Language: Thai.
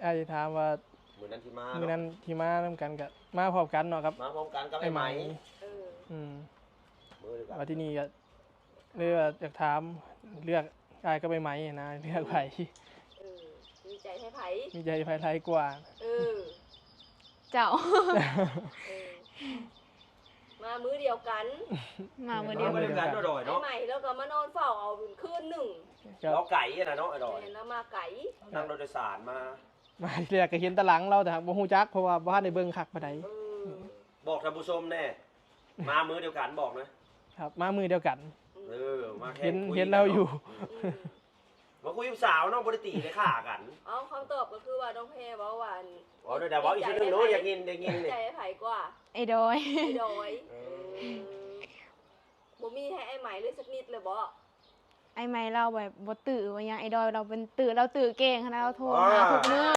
อาจจะถามว่ามือนั้นที่มา มือนั้นที่มาทำกันกับมาพร้อมกันเนาะครับมาพร้อมกันกับไอ้ไหมมือว่าที่นี่ก็เลือกอยากถามเลือกอายก็ไปไหมนะเลือกไผ่มีใจให้ไผ่มีใจไผ่ไทยกว่าเจ้ามามื้อเดียวกันมามื้อเดียวกันดอยเนาะใหม่แล้วก็มานอนเฝ้าเอาคืนหนึ่งเราไก่นะเนาะไอ้ดอยแล้วมาไก่นั่งรถโดยสารมาเรียกก็เห็นตะหลังเราแต่บ่ฮู้จักเพราะว่าบ้านในเบิ่งคักปานใดบอกท่านผู้ชมแน่มามื้อเดียวกันบอกนะครับมามือเดียวกันมาแค่เห็นเราอยู่มาคุยกับสาวน้องบริตีได้ข่ากันคำตอบก็คือว่าน้องเพบอกว่าเดี๋ยวบอกอีกทีนึงรู้อยากกินได้กินใจไผ่กว่าไอ้ดอยบ่มีให้ไอ้ใหม่เลยสักนิดเลยบ่ไอ้ไม้เราแบบบ่ตื่นว่ายังไอ้ดอยเราเป็นตื่นเราตื่นเก่งขนาดเราโทรหาทุกมื้อ